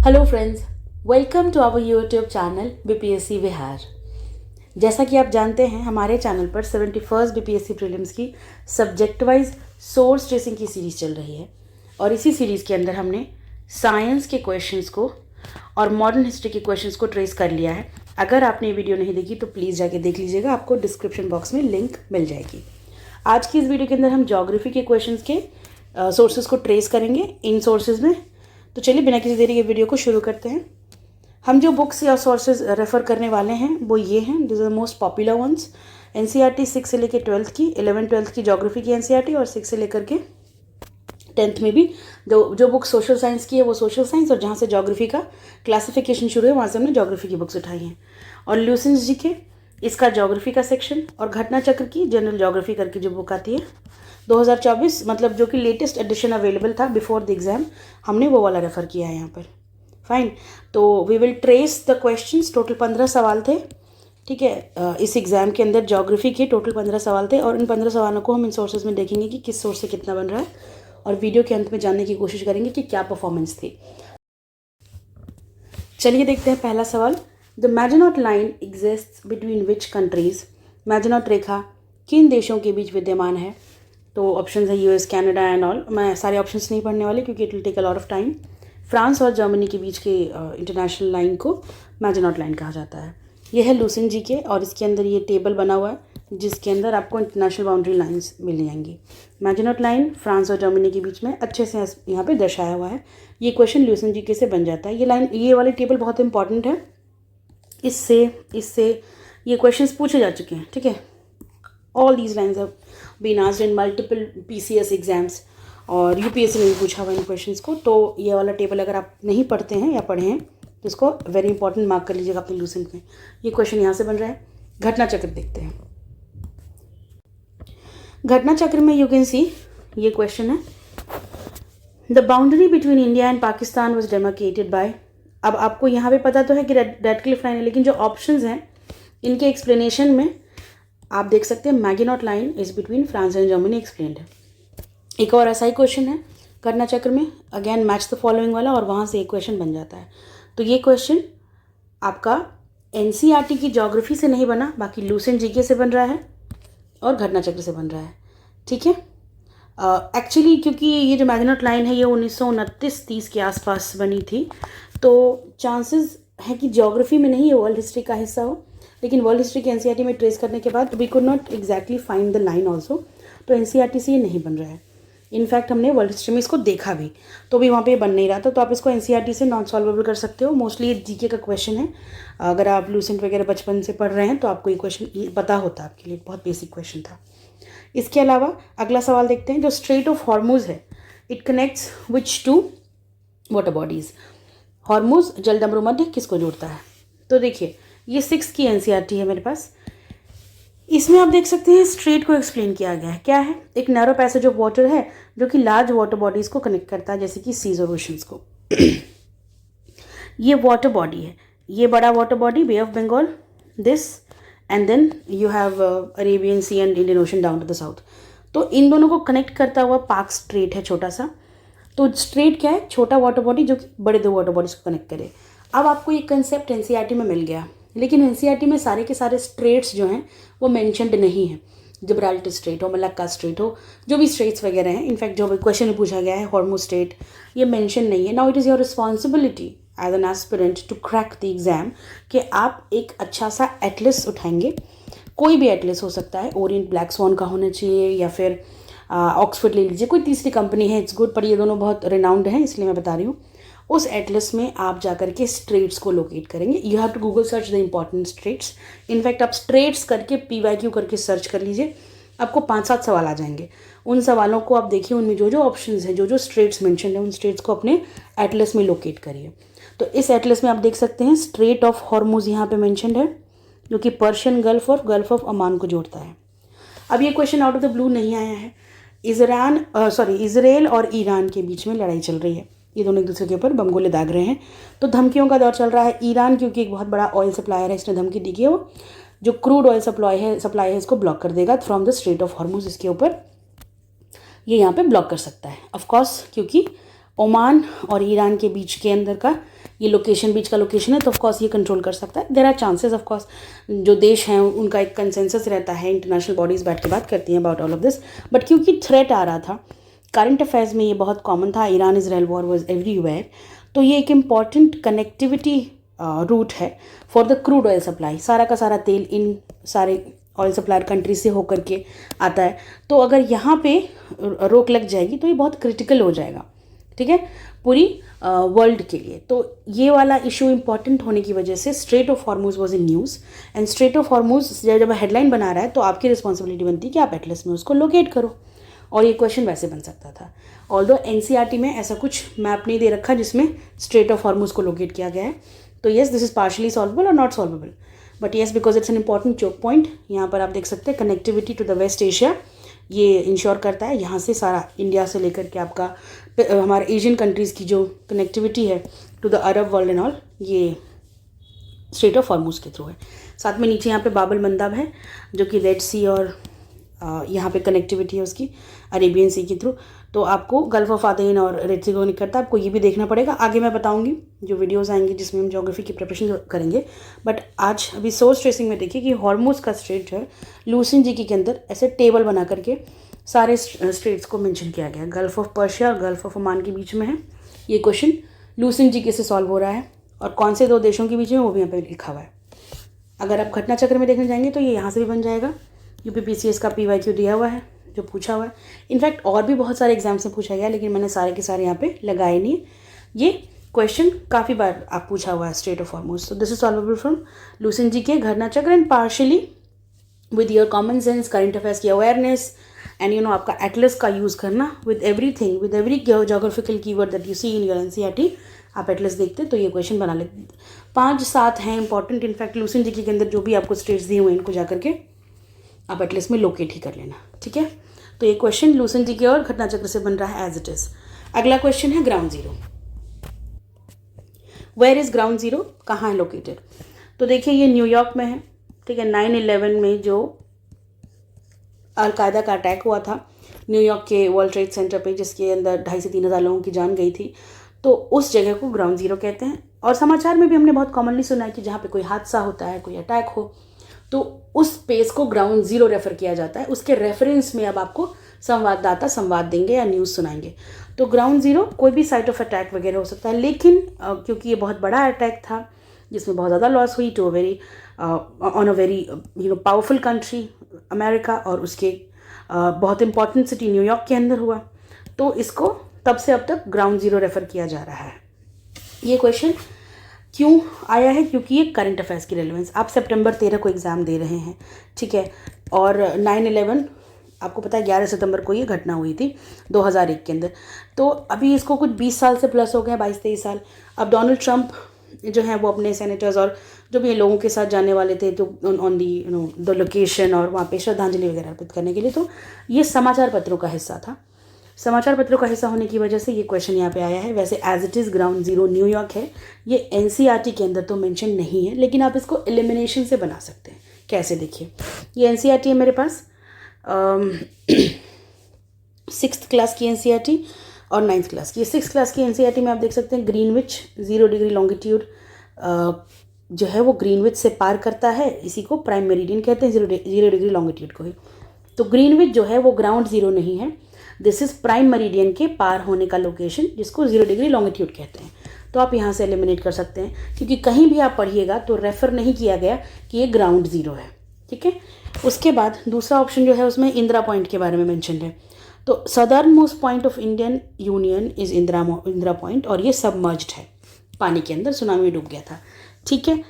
Hello friends, welcome to our YouTube channel BPSC Bihar. जैसा कि आप जानते हैं, हमारे चैनल पर 71st बीपीएससी प्रीलिम्स की सब्जेक्ट वाइज सोर्स ट्रेसिंग की सीरीज़ चल रही है और इसी सीरीज़ के अंदर हमने साइंस के क्वेश्चंस को और मॉडर्न हिस्ट्री के क्वेश्चंस को ट्रेस कर लिया है। अगर आपने ये वीडियो नहीं देखी तो प्लीज़ जाके देख लीजिएगा, आपको डिस्क्रिप्शन बॉक्स में लिंक मिल जाएगी। आज की इस वीडियो के अंदर हम ज्योग्राफी के क्वेश्चंस के सोर्सेज को ट्रेस करेंगे इन सोर्सेज में। तो चलिए बिना किसी देरी के वीडियो को शुरू करते हैं। हम जो बुक्स या सोर्सेज रेफ़र करने वाले हैं वो ये हैं, this are most popular ones. NCERT 6 से लेकर 12th की, 11th-12th की ज्योग्राफी की एनसीईआरटी और 6 से लेकर के 10th में भी जो बुक सोशल साइंस की है वो सोशल साइंस, और जहाँ से ज्योग्राफी का क्लासिफिकेशन शुरू है वहाँ से हमने ज्योग्राफी की बुक्स उठाई हैं। और ल्यूसेंस जी के इसका ज्योग्राफी का सेक्शन, और घटना चक्र की जनरल ज्योग्राफी करके जो बुक आती है 2024, मतलब जो कि लेटेस्ट एडिशन अवेलेबल था बिफोर द एग्ज़ाम, हमने वो वाला रेफ़र किया है यहाँ पर। फाइन, तो we will trace the questions. Total 15 सवाल थे, ठीक है। इस एग्ज़ाम के अंदर ज्योग्राफी के टोटल 15 सवाल थे और इन 15 सवालों को हम इन सोर्सेज में देखेंगे कि किस सोर्स से कितना बन रहा है, और वीडियो के अंत में जानने की कोशिश करेंगे कि क्या परफॉर्मेंस थी। चलिए देखते हैं पहला सवाल। The Maginot line exists between which countries? Maginot रेखा किन देशों के बीच विद्यमान है? तो ऑप्शन है यूएस, कनाडा एंड ऑल। मैं सारे ऑप्शंस नहीं पढ़ने वाले क्योंकि it will take a lot of time. France और जर्मनी के बीच के इंटरनेशनल लाइन को मैजनॉट लाइन कहा जाता है। यह है लूसेंट जी के, और इसके अंदर ये टेबल बना हुआ है जिसके अंदर आपको इंटरनेशनल बाउंड्री लाइंस मिल जाएंगी। मैजनॉट लाइन फ्रांस और जर्मनी के बीच में अच्छे से यहाँ पे दर्शाया हुआ है। ये क्वेश्चन लूसेंट जी के से बन जाता है। ये लाइन, ये वाली टेबल बहुत इंपॉर्टेंट है। इससे ये क्वेश्चंस पूछे जा चुके हैं, ठीक है। All these lines have been asked in multiple PCS exams, और यूपीएससी ने भी पूछा हुआ इन क्वेश्चंस को। तो ये वाला टेबल अगर आप नहीं पढ़ते हैं या पढ़े हैं तो इसको वेरी इंपॉर्टेंट मार्क कर लीजिएगा अपने लूसेंट में। ये क्वेश्चन यहाँ से बन रहा है। घटना चक्र देखते हैं। घटना चक्र में यू कैन सी, ये क्वेश्चन है, the boundary between India and Pakistan was demarcated by. अब आपको यहाँ पे पता तो है कि रेडक्लिफ लाइन है, लेकिन जो ऑप्शंस हैं इनके एक्सप्लेनेशन में आप देख सकते हैं Maginot line is between France and Germany explained है। एक और ऐसा ही क्वेश्चन है घटना चक्र में, अगेन मैच द फॉलोइंग वाला, और वहाँ से एक क्वेश्चन बन जाता है। तो ये क्वेश्चन आपका एनसीईआरटी की ज्योग्राफी से नहीं बना, बाकी लूसेंट जीके से बन रहा है और घटना चक्र से बन रहा है, ठीक है। एक्चुअली क्योंकि ये जो मैगिनॉट लाइन है ये 1929-30 के आसपास बनी थी, तो चांसेस है कि ज्योग्राफी में नहीं, ये वर्ल्ड हिस्ट्री का हिस्सा हो, लेकिन वर्ल्ड हिस्ट्री के एनसीईआरटी में ट्रेस करने के बाद we could not exactly find the line also, तो एनसीईआरटी से ये नहीं बन रहा है। इनफैक्ट हमने वर्ल्ड हिस्ट्री में इसको देखा भी, तो भी वहाँ पे बन नहीं रहा था। तो आप इसको एनसीईआरटी से नॉन सॉल्वेबल कर सकते हो। मोस्टली ये जीके का क्वेश्चन है। अगर आप लूसेंट वगैरह बचपन से पढ़ रहे हैं तो आपको ये क्वेश्चन पता होता है, आपके लिए बहुत बेसिक क्वेश्चन था। इसके अलावा अगला सवाल देखते हैं। जो स्ट्रेट ऑफ हॉर्मुज है, it connects which two water bodies? Hormuz जलदमरू मध्य किसको जोड़ता है? तो देखिए, ये 6 की एनसीईआरटी है मेरे पास। इसमें आप देख सकते हैं स्ट्रेट को एक्सप्लेन किया गया है। क्या है? एक नैरो पैसेज ऑफ वाटर है जो कि लार्ज वाटर बॉडीज़ को कनेक्ट करता है, जैसे कि सीज और ओशंस को। ये वाटर बॉडी है, ये बड़ा water body Bay of Bengal, this, and then you have Arabian Sea and Indian Ocean down to the south. तो इन दोनों को कनेक्ट करता हुआ पार्क स्ट्रेट है छोटा सा। तो स्ट्रेट क्या है? छोटा वाटर बॉडी जो कि बड़े दो वाटर बॉडीज को कनेक्ट करे। अब आपको ये कंसेप्ट एनसीईआरटी में मिल गया, लेकिन एनसीईआरटी में सारे के सारे स्ट्रेट्स जो हैं वो मेंशन्ड नहीं है। जिब्राल्टर स्ट्रेट हो, मलक्का स्ट्रेट हो, जो भी स्ट्रेट्स वगैरह हैं, इनफैक्ट जो क्वेश्चन में पूछा गया है हॉर्मुज स्ट्रेट, ये मेंशन नहीं है। Now it is your responsibility as an aspirant to crack the exam कि आप एक अच्छा सा एटलस उठाएंगे। कोई भी एटलस हो सकता है, ओरिएंट ब्लैक स्वॉन का होना चाहिए, या फिर ऑक्सफोर्ड ले लीजिए, कोई तीसरी कंपनी है, इट्स गुड, पर ये दोनों बहुत रिनाउंड हैं इसलिए मैं बता रही हूँ। उस एटलस में आप जाकर के स्ट्रेट्स को लोकेट करेंगे। You have to Google search the important straits. In fact आप स्ट्रेट्स करके PYQ करके सर्च कर लीजिए, आपको 5-7 सवाल आ जाएंगे। उन सवालों को आप देखिए, उनमें जो जो ऑप्शंस हैं, जो जो स्ट्रेट्स मेंशन है, उन स्ट्रेट्स को अपने एटलस में लोकेट करिए। तो इस एटलस में आप देख सकते हैं स्ट्रेट ऑफ हॉर्मुज यहाँ पे मेंशन्ड है, जो कि पर्शियन गल्फ और गल्फ ऑफ ओमान को जोड़ता है। अब ये question out of the blue नहीं आया है। इजराइल और ईरान के बीच में लड़ाई चल रही है। ये दोनों एक दूसरे के ऊपर बम गोले दाग रहे हैं, तो धमकियों का दौर चल रहा है। ईरान क्योंकि एक बहुत बड़ा ऑयल सप्लायर है, इसने धमकी दी कि वो जो क्रूड ऑयल सप्लाई है इसको ब्लॉक कर देगा from the straight of Hormuz. इसके ऊपर ये यहाँ पे ब्लॉक कर सकता है ऑफकोर्स, क्योंकि ओमान और ईरान के बीच के अंदर का ये लोकेशन बीच का लोकेशन है, तो ऑफकोर्स ये कंट्रोल कर सकता है। देयर आर चांसेस ऑफकोर्स, जो देश हैं उनका एक कंसेंसस रहता है, इंटरनेशनल बॉडीज़ बैठ के बात करती हैं about all of this, but क्योंकि थ्रेट आ रहा था, करंट अफेयर्स में ये बहुत कॉमन था, Iran Israel war was everywhere, तो ये एक इम्पॉर्टेंट कनेक्टिविटी रूट है for the crude oil supply. सारा का सारा तेल इन सारे ऑयल सप्लायर कंट्री से होकर के आता है, तो अगर यहाँ पे रोक लग जाएगी तो ये बहुत क्रिटिकल हो जाएगा, ठीक है, पूरी वर्ल्ड के लिए। तो ये वाला इशू इंपॉर्टेंट होने की वजह से straight of Hormuz was in news, and straight of Hormuz जब हेडलाइन बना रहा है तो आपकी रिस्पॉन्सिबिलिटी बनती है कि आप एटलस में उसको लोकेट करो, और ये क्वेश्चन वैसे बन सकता था। ऑल्दो एनसीईआरटी में ऐसा कुछ मैप नहीं दे रखा जिसमें स्ट्रेट ऑफ हॉर्मुज को लोकेट किया गया है, तो yes this is partially solvable और not solvable, but yes because it's an important choke point. यहाँ पर आप देख सकते हैं connectivity to the west Asia, ये इंश्योर करता है यहाँ से सारा इंडिया से लेकर के आपका हमारे एशियन कंट्रीज़ की जो कनेक्टिविटी है to the Arab world and all, ये स्ट्रेट ऑफ हॉर्मुज के थ्रू है। साथ में नीचे यहाँ पे बाबल मंदब है जो कि रेड सी और यहाँ पे कनेक्टिविटी है उसकी अरेबियन सी के थ्रू, तो आपको गल्फ ऑफ आदेन और रेड सी को कनेक्ट करता है, आपको ये भी देखना पड़ेगा। आगे मैं बताऊंगी जो वीडियोस आएंगे जिसमें हम ज्योग्राफी की प्रिपरेशन करेंगे, बट आज अभी सोर्स ट्रेसिंग में देखिए कि हॉर्मुज का स्ट्रेट है लूसेंट जी के अंदर ऐसे टेबल बना करके सारे स्ट्रेट्स को मेंशन किया गया है, गल्फ ऑफ पर्शिया और गल्फ ऑफ ओमान के बीच में है। ये क्वेश्चन लूसेंट जी के से सॉल्व हो रहा है, और कौन से दो देशों के बीच में वो भी यहाँ पे लिखा हुआ है। अगर आप घटना चक्र में देखने जाएंगे तो ये यहाँ से भी बन जाएगा, यूपीपीसीएस का PYQ दिया हुआ है जो पूछा हुआ है। इनफैक्ट और भी बहुत सारे एग्जाम्स में पूछा गया, लेकिन मैंने सारे के सारे यहाँ पे लगाए नहीं। ये क्वेश्चन काफ़ी बार आप पूछा हुआ है स्ट्रेट ऑफ हॉर्मुज, तो this is solvable from Lucent G K Ghatna Chakra and partially with your common sense, current affairs की अवेयरनेस एंड यू नो आपका एटलस का यूज़ करना with everything, with every geographical keyword that you see in your NCERT, आप atlas देखते तो ये question बना लेते। 5-7 हैं इंपॉर्टेंट, इनफैक्ट लूसेंट जी के अंदर जो भी आपको स्टेट्स दिए हुए हैं इनको जाकर के आप एटलस में लोकेट ही कर लेना, ठीक है। तो ये क्वेश्चन लूसेंट जी के और घटना चक्र से बन रहा है एज इट इज। अगला क्वेश्चन है ground zero, where is ground zero, कहाँ है लोकेटेड। तो देखिए ये न्यूयॉर्क में है, ठीक है। 9/11 में जो अलकायदा का अटैक हुआ था न्यूयॉर्क के वर्ल्ड ट्रेड सेंटर पे, जिसके अंदर 2,500 से 3,000 लोगों की जान गई थी, तो उस जगह को ग्राउंड जीरो कहते हैं। और समाचार में भी हमने बहुत कॉमनली सुना है कि जहाँ पे कोई हादसा होता है, कोई अटैक हो, तो उस स्पेस को ग्राउंड जीरो रेफर किया जाता है। उसके रेफरेंस में अब आपको संवाददाता संवाद देंगे या न्यूज़ सुनाएंगे। तो ग्राउंड जीरो कोई भी साइट ऑफ अटैक वगैरह हो सकता है, लेकिन क्योंकि ये बहुत बड़ा अटैक था जिसमें बहुत ज़्यादा लॉस हुई to very on a very powerful country America, और उसके बहुत इंपॉर्टेंट सिटी न्यूयॉर्क के अंदर हुआ, तो इसको तब से अब तक ग्राउंड जीरो रेफर किया जा रहा है। ये क्वेश्चन क्यों आया है, क्योंकि ये करंट अफेयर्स की रेलेवेंस, आप सितंबर 13 को एग्ज़ाम दे रहे हैं, ठीक है, और 9/11 आपको पता है 11 सितंबर को ये घटना हुई थी 2001 के अंदर। तो अभी इसको कुछ 20 साल से प्लस हो गए, 22-23 साल। अब डोनाल्ड ट्रंप जो हैं वो अपने सेनेटर्स और जो भी लोगों के साथ जाने वाले थे तो ऑन दी द लोकेशन और वहाँ पे श्रद्धांजलि वगैरह अर्पित करने के लिए, तो ये समाचार पत्रों का हिस्सा था। समाचार पत्रों का हिस्सा होने की वजह से ये क्वेश्चन यहाँ पे आया है। वैसे as it is ground zero New York है, ये एनसीईआरटी के अंदर तो मेंशन नहीं है, लेकिन आप इसको एलिमिनेशन से बना सकते हैं। कैसे, देखिए ये एनसीईआरटी है मेरे पास, 6th क्लास की एनसीईआरटी और 9th क्लास की। 6th क्लास की एनसीईआरटी में आप देख सकते हैं ग्रीनविच 0 डिग्री लॉन्गिट्यूड जो है वो ग्रीनविच से पार करता है, इसी को प्राइम मेरिडियन कहते हैं, 0 डिग्री लॉन्गिट्यूड को ही। तो ग्रीनविच जो है वो ग्राउंड जीरो नहीं है, दिस इज़ प्राइम मेरिडियन के पार होने का लोकेशन, जिसको 0 डिग्री लॉन्गिट्यूड कहते हैं। तो आप यहाँ से एलिमिनेट कर सकते हैं, क्योंकि कहीं भी आप पढ़िएगा तो रेफ़र नहीं किया गया कि ये ग्राउंड जीरो है, ठीक है। उसके बाद दूसरा ऑप्शन जो है उसमें इंदिरा पॉइंट के बारे में मेंशन है। तो southern most point of Indian union is Indira point, और ये सबमर्ज्ड है, पानी के अंदर सुनामी में डूब गया था, ठीक है।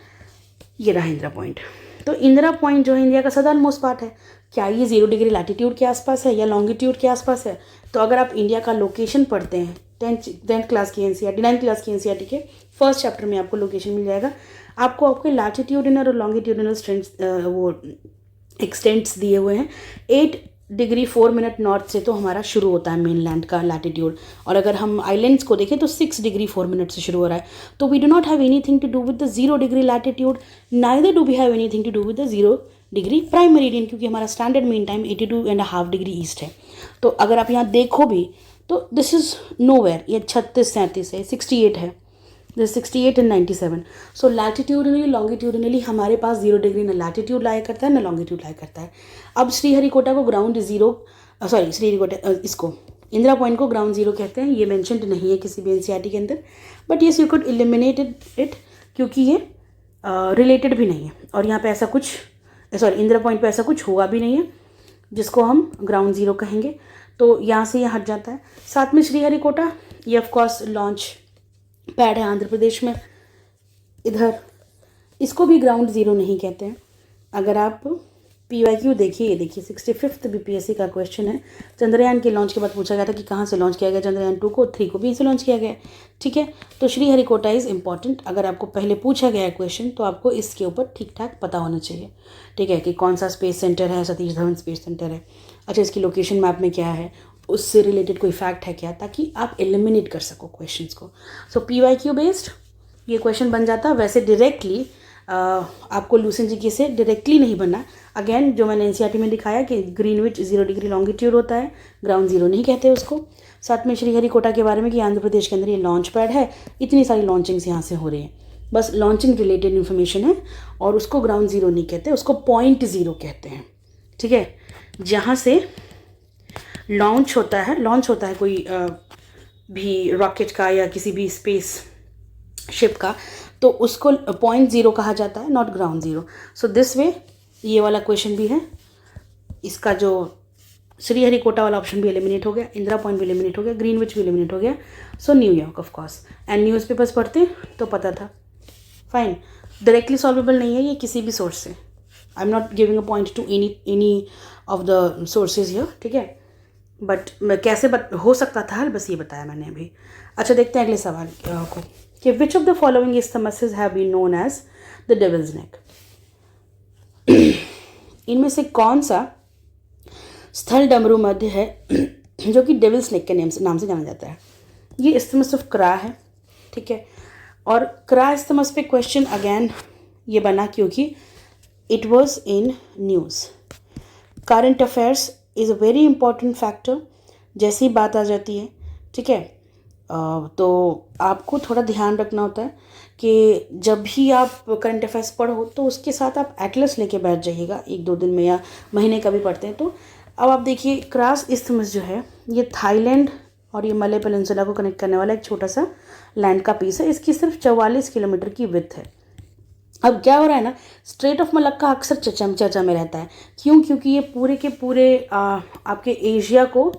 ये रहा इंदिरा पॉइंट। तो इंदिरा पॉइंट जो है इंडिया का सदर्न मोस्ट पार्ट है। क्या ये 0 डिग्री लैटिट्यूड के आसपास है या लॉन्गिट्यूड के आसपास है? तो अगर आप इंडिया का लोकेशन पढ़ते हैं 10th क्लास की एनसीईआरटी, 9th क्लास की एनसीईआरटी के फर्स्ट चैप्टर में आपको लोकेशन मिल जाएगा। आपको आपके लैटिट्यूडिनल और लॉन्गिट्यूडिनल वो एक्सटेंट्स दिए हुए हैं। 8 डिग्री 4 मिनट नॉर्थ से तो हमारा शुरू होता है मेनलैंड का लैटिट्यूड, और अगर हम आइलैंड्स को देखें तो 6 डिग्री 4 मिनट से शुरू हो रहा है। तो we do not have anything to do with the 0 degree latitude, neither do we have anything to do with the 0 degree prime meridian, क्योंकि हमारा standard mean time 82.5 degree east है। तो अगर आप यहाँ देखो भी तो दिस इज़ नोवेयर, ये 36-37 है, 68 है, दिस 68 एंड 97. सो लैटिट्यूडनली लॉन्गिट्यूडनली हमारे पास 0 डिग्री न लैटिट्यूड लाई करता है न लॉन्गिट्यूड लाई करता है. अब श्रीहरिकोटा को ग्राउंड ज़ीरो, सॉरी श्रीहरिकोटा इसको इंदिरा पॉइंट को ग्राउंड ज़ीरो कहते हैं. ये मेंशनड नहीं है किसी भी एनसीईआरटी के अंदर, but yes you could eliminate it क्योंकि ये रिलेटेड भी नहीं है. और यहाँ पे ऐसा कुछ, सॉरी इंदिरा पॉइंट पे ऐसा कुछ हुआ भी नहीं है जिसको हम ग्राउंड ज़ीरो कहेंगे. तो यहाँ से ये हट जाता है. साथ में श्रीहरिकोटा ये ऑफकोर्स लॉन्च पैड है आंध्र प्रदेश में. इधर इसको भी ग्राउंड ज़ीरो नहीं कहते हैं. अगर आप PYQ देखिए, ये देखिए 65th BPSC का क्वेश्चन है. चंद्रयान के लॉन्च के बाद पूछा गया था कि कहाँ से लॉन्च किया गया. चंद्रयान 2 को, 3 को भी इसे लॉन्च किया गया. ठीक है, तो श्रीहरिकोटा इज़ इम्पॉर्टेंट. अगर आपको पहले पूछा गया है क्वेश्चन तो आपको इसके ऊपर ठीक ठाक पता होना चाहिए. ठीक है, कि कौन सा स्पेस सेंटर है, सतीश धवन स्पेस सेंटर है. अच्छा, इसकी लोकेशन मैप में क्या है, उससे रिलेटेड कोई फैक्ट है क्या, ताकि आप एलिमिनेट कर सको क्वेश्चंस को. सो PYQ बेस्ड ये क्वेश्चन बन जाता. वैसे डायरेक्टली आपको लूसेंट जीके से डायरेक्टली नहीं बनना. अगेन जो मैंने एनसीईआरटी में दिखाया कि ग्रीनविच 0 डिग्री लॉन्गिट्यूड होता है, ग्राउंड ज़ीरो नहीं कहते उसको. साथ में श्रीहरिकोटा के बारे में कि आंध्र प्रदेश के अंदर ये लॉन्च पैड है. इतनी सारी लॉन्चिंग्स यहाँ से हो रही हैं, बस लॉन्चिंग रिलेटेड इन्फॉर्मेशन है और उसको ग्राउंड ज़ीरो नहीं कहते, उसको पॉइंट ज़ीरो कहते हैं. ठीक है, जहाँ से लॉन्च होता है कोई भी रॉकेट का या किसी भी स्पेस शिप का, तो उसको पॉइंट ज़ीरो कहा जाता है, not ground zero. So this way ये वाला क्वेश्चन भी है. इसका जो श्रीहरिकोटा वाला ऑप्शन भी एलिमिनेट हो गया, इंदिरा पॉइंट भी एलिमिनेट हो गया, ग्रीनविच भी एलिमिनेट हो गया. सो New York of course. And newspapers पढ़ते तो पता था. फाइन, डायरेक्टली सॉल्वेबल नहीं है ये किसी भी सोर्स से. I am not giving a point two any of the sources here. ठीक है, बट कैसे हो सकता था, बस ये बताया मैंने अभी. अच्छा, देखते हैं अगले सवाल को कि which of the following isthmuses have been known as the devil's neck. इनमें से कौन सा स्थल डमरू मध्य है जो कि डेविल्स नेक के नाम से जाना जाता है. ये isthmus ऑफ क्रा है. ठीक है, और क्रा isthmus पे क्वेश्चन अगेन ये बना क्योंकि it was in news. Current affairs is a very important factor. जैसी बात आ जाती है, ठीक है, तो आपको थोड़ा ध्यान रखना होता है कि जब भी आप करंट अफेयर्स पढ़ो तो उसके साथ आप एटलस लेके बैठ जाइएगा. 1-2 दिन में या महीने का भी पढ़ते हैं तो. अब आप देखिए, क्रास isthmus जो है ये थाईलैंड और ये मलय पेनिनसुला को कनेक्ट करने वाला एक छोटा सा लैंड का पीस है. इसकी सिर्फ 44 किलोमीटर की विड्थ है. अब क्या हो रहा है ना, स्ट्रेट ऑफ मलक्का अक्सर चर्चा में रहता है. क्यों? क्योंकि ये पूरे के पूरे आपके एशिया को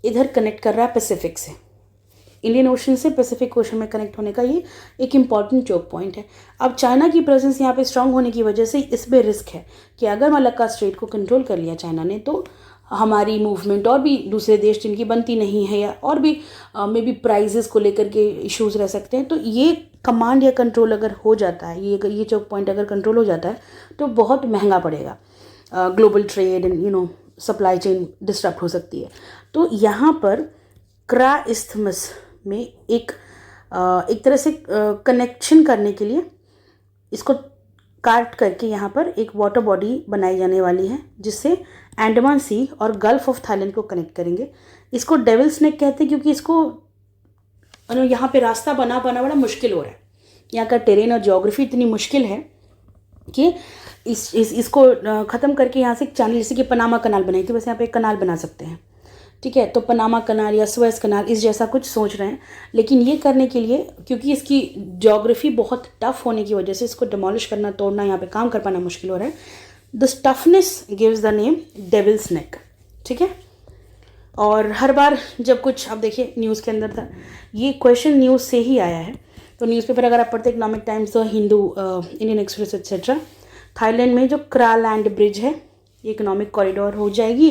इधर कनेक्ट कर रहा है पैसिफिक से. इंडियन ओशन से पैसिफिक ओशन में कनेक्ट होने का ये एक इम्पॉर्टेंट चोक पॉइंट है. अब चाइना की प्रेजेंस यहाँ पे स्ट्रांग होने की वजह से इसमें रिस्क है कि अगर मलक्का स्ट्रेट को कंट्रोल कर लिया चाइना ने तो हमारी मूवमेंट और भी दूसरे देश जिनकी बनती नहीं है या और भी मे बी प्राइजेस को लेकर के इश्यूज रह सकते हैं. तो ये कमांड या कंट्रोल अगर हो जाता है, ये चोक पॉइंट अगर कंट्रोल हो जाता है तो बहुत महंगा पड़ेगा. Global trade and supply chain disturb हो सकती है. तो यहाँ पर क्रा isthmus में एक तरह से कनेक्शन करने के लिए इसको काट करके यहाँ पर एक वाटर बॉडी बनाई जाने वाली है जिससे अंडमान सी और गल्फ ऑफ थाईलैंड को कनेक्ट करेंगे. इसको डेविल्स नेक कहते हैं क्योंकि इसको यहाँ पे रास्ता बना बड़ा मुश्किल हो रहा है. यहाँ का टेरेन और ज्योग्राफी इतनी मुश्किल है कि इसको ख़त्म करके यहाँ से एक चैनल, जैसे कि पनामा कनाल बनाई थी, बस यहाँ पे एक कनाल बना सकते हैं. ठीक है, तो पनामा कनाल या सुएज कनाल इस जैसा कुछ सोच रहे हैं. लेकिन ये करने के लिए क्योंकि इसकी ज्योग्राफी बहुत टफ होने की वजह से इसको डिमोलिश करना, तोड़ना, यहाँ पे काम कर पाना मुश्किल हो रहा है. The toughness gives the name devil's neck. ठीक है, और हर बार जब कुछ, आप देखिए न्यूज़ के अंदर था, ये क्वेश्चन न्यूज़ से ही आया है. तो न्यूज़पेपर अगर आप पढ़ते, economic times, the Hindu, Indian express etcetera, Thailand में जो क्रा लैंड ब्रिज है ये इकोनॉमिक कॉरिडोर हो जाएगी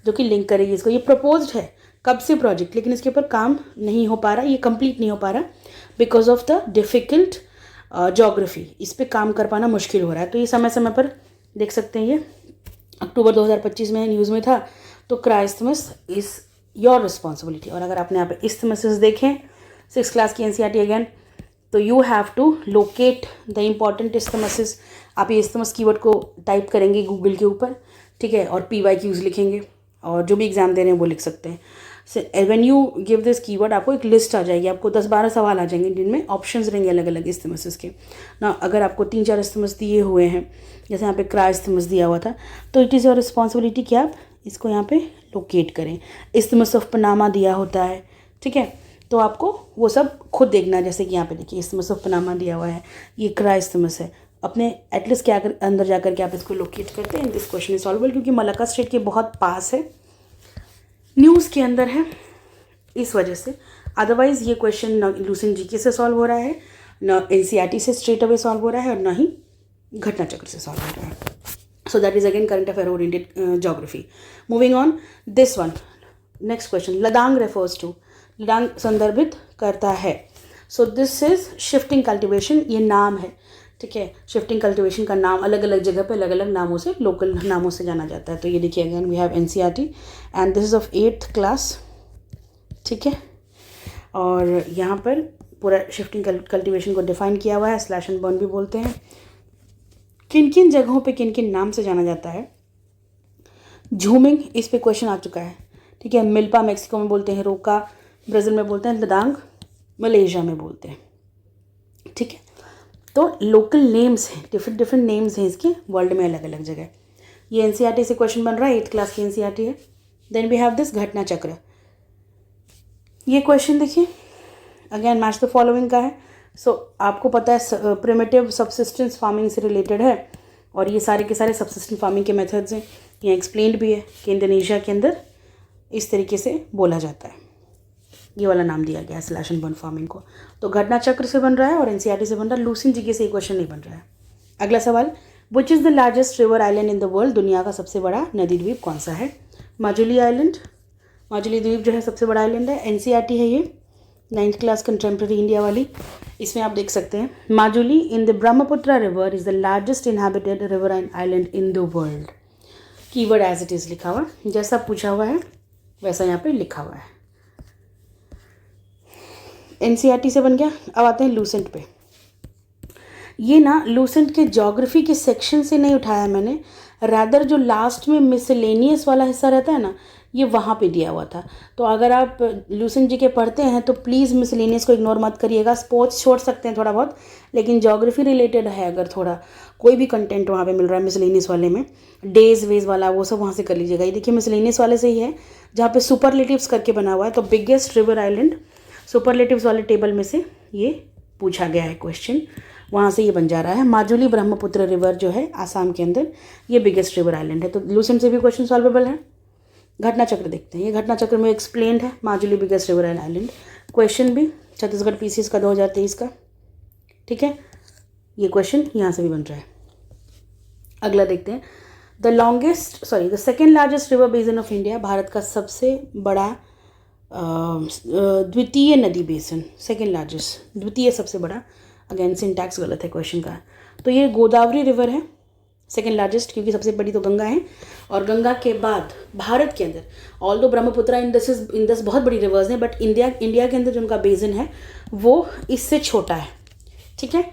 जो कि लिंक करेगी इसको. ये प्रपोज्ड है कब से प्रोजेक्ट, लेकिन इसके ऊपर काम नहीं हो पा रहा, ये कंप्लीट नहीं हो पा रहा because of the difficult geography. इस पर काम कर पाना मुश्किल हो रहा है. तो ये समय समय पर देख सकते हैं, ये अक्टूबर 2025 में न्यूज़ में था. तो क्रा isthmus इज़ योर रिस्पॉन्सिबिलिटी. और अगर आपने यहाँ पे isthmuses देखें 6th क्लास की एनसीईआरटी अगेन, तो you have to locate the important isthmuses. आप ये isthmus कीवर्ड को टाइप करेंगे गूगल के ऊपर, ठीक है, और PYQs लिखेंगे और जो भी एग्ज़ाम दे रहे हैं वो लिख सकते हैं. When you give this keyword आपको एक लिस्ट आ जाएगी, आपको 10-12 सवाल आ जाएंगे जिनमें ऑप्शंस रहेंगे अलग अलग इस्तेमस के ना। अगर आपको 3-4 इस्तेमस दिए हुए हैं, जैसे यहाँ पे क्रा इस्तेमस दिया हुआ था, तो इट इज़ योर रिस्पॉन्सिबिलिटी कि आप इसको यहाँ पे लोकेट करें। इस्तेमस ऑफ पनामा दिया होता है, ठीक है, तो आपको वो सब खुद देखना है। जैसे कि यहाँ पे देखिए इस्तेमस ऑफ पनामा दिया हुआ है, ये क्रा इस्तेमस है, अपने एटलीस्ट क्या कर अंदर जाकर के आप इसको लोकेट करते हैं। दिस क्वेश्चन इज सॉल्वेबल क्योंकि मलाक्का स्ट्रेट के बहुत पास है, न्यूज़ के अंदर है, इस वजह से। अदरवाइज़ ये क्वेश्चन न लूसेंट जीके से सॉल्व हो रहा है, न एनसीईआरटी से स्ट्रेट अवे सॉल्व हो रहा है, और ना ही घटना चक्र से सॉल्व हो रहा है। So that is again current affair oriented geography. Moving on, this one, next question, ladang refers to, ladang संदर्भित करता है। So this is shifting cultivation, ये नाम है, ठीक है। शिफ्टिंग कल्टिवेशन का नाम अलग अलग जगह पे अलग अलग नामों से, लोकल नामों से जाना जाता है। तो ये देखिए again we have NCERT and this is of 8th class, ठीक है। और यहाँ पर पूरा शिफ्टिंग कल्टिवेशन को डिफाइन किया हुआ है, स्लैश एंड बर्न भी बोलते हैं। किन किन जगहों पे किन किन नाम से जाना जाता है। झूमिंग, इस पे क्वेश्चन आ चुका है, ठीक है। मिल्पा मेक्सिको में बोलते हैं, रोका ब्राज़ील में बोलते हैं, लदांग मलेशिया में बोलते हैं, ठीक है। तो लोकल नेम्स हैं, डिफरेंट नेम्स हैं इसके वर्ल्ड में अलग अलग जगह। ये एनसीईआरटी से क्वेश्चन बन रहा है, 8th क्लास की एनसीईआरटी है। देन वी हैव दिस घटना चक्र। ये क्वेश्चन देखिए अगेन मैच द फॉलोइंग का है। सो आपको पता है प्रिमिटिव सबसिस्टेंस फार्मिंग से रिलेटेड है, और ये सारे के सारे सबसिस्टेंस फार्मिंग के मेथड्स हैं। यहाँ एक्सप्लेन्ड भी है कि इंडोनेशिया के अंदर इस तरीके से बोला जाता है, ये वाला नाम दिया गया है स्लैश एंड बर्न फार्मिंग को। तो घटना चक्र से बन रहा है और एनसीईआरटी से बन रहा है, लूसेंट जीके से ये क्वेश्चन नहीं बन रहा है। अगला सवाल, which is the largest river island in the world, दुनिया का सबसे बड़ा नदी द्वीप कौन सा है। माजुली आइलैंड, माजुली द्वीप जो है सबसे बड़ा आइलैंड है। एनसीईआरटी है ये 9th क्लास कंटेम्प्रेरी इंडिया वाली। इसमें आप देख सकते हैं, Majuli in the Brahmaputra river is the largest inhabited river and island in the world. Keyword as it is लिखा हुआ, जैसा पूछा हुआ है वैसा यहाँ पे लिखा हुआ है। एनसीईआरटी से बन गया। अब आते हैं लूसेंट पे। ये ना लूसेंट के ज्योग्राफी के सेक्शन से नहीं उठाया मैंने, रैदर जो लास्ट में मिसलेनियस वाला हिस्सा रहता है ना, ये वहाँ पे दिया हुआ था। तो अगर आप लूसेंट जी के पढ़ते हैं तो प्लीज़ मिसलेनियस को इग्नोर मत करिएगा। स्पोर्ट्स छोड़ सकते हैं थोड़ा बहुत, लेकिन ज्योग्राफी रिलेटेड है अगर थोड़ा कोई भी कंटेंट वहाँ पे मिल रहा है मिसलेनियस वाले में, डेज वेज वाला, वो सब वहाँ से कर लीजिएगा। ये देखिए मिसलेनियस वाले से ही है, जहाँ पे सुपरलेटिव्स करके बना हुआ है। तो बिगेस्ट रिवर आइलैंड सुपरलेटिव्स वाले टेबल में से ये पूछा गया है क्वेश्चन, वहाँ से ये बन जा रहा है। माजुली ब्रह्मपुत्र रिवर जो है आसाम के अंदर, ये बिगेस्ट रिवर आइलैंड है। तो लूसेंट से भी क्वेश्चन सॉल्वेबल है। घटना चक्र देखते हैं, ये घटना चक्र में एक्सप्लेन्ड है, Majuli biggest river island. Question भी छत्तीसगढ़ पीसीएस का 2023 का, ठीक है। ये क्वेश्चन यहाँ से भी बन रहा है। अगला देखते हैं, the second largest river basin of India, Bharat का सबसे बड़ा द्वितीय नदी बेसिन, सेकेंड लार्जेस्ट, द्वितीय सबसे बड़ा। अगेन सिंटैक्स गलत है क्वेश्चन का। तो ये गोदावरी रिवर है सेकेंड लार्जेस्ट, क्योंकि सबसे बड़ी तो गंगा है, और गंगा के बाद भारत के अंदर ऑल दो ब्रह्मपुत्र इन दस बहुत बड़ी रिवर्स हैं, बट इंडिया के अंदर जो उनका बेसिन है वो इससे छोटा है, ठीक है।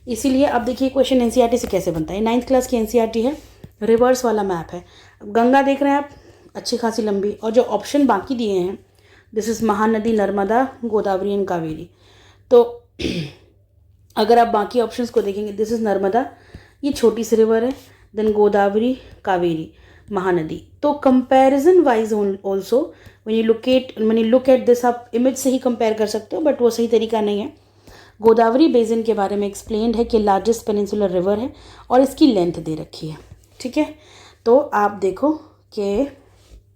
इसीलिए अब देखिए क्वेश्चन एनसीईआरटी से कैसे बनता है। 9th क्लास की एनसीईआरटी है, रिवर्स वाला मैप है। गंगा देख रहे हैं आप, अच्छी खासी लंबी, और जो ऑप्शन बाकी दिए हैं, this is Mahanadi, Narmada, Godavari and Kaveri. तो अगर आप बाकी ऑप्शंस को देखेंगे, दिस इज़ नर्मदा, ये छोटी सी रिवर है, देन गोदावरी, कावेरी, महानदी। तो comparison wise also when you look at this, आप इमेज से ही कंपेयर कर सकते हो, बट वो सही तरीका नहीं है। गोदावरी बेसिन के बारे में एक्सप्लेन्ड है कि लार्जेस्ट पेनिनसुलर रिवर है और इसकी लेंथ दे रखी है, ठीक है। तो आप देखो कि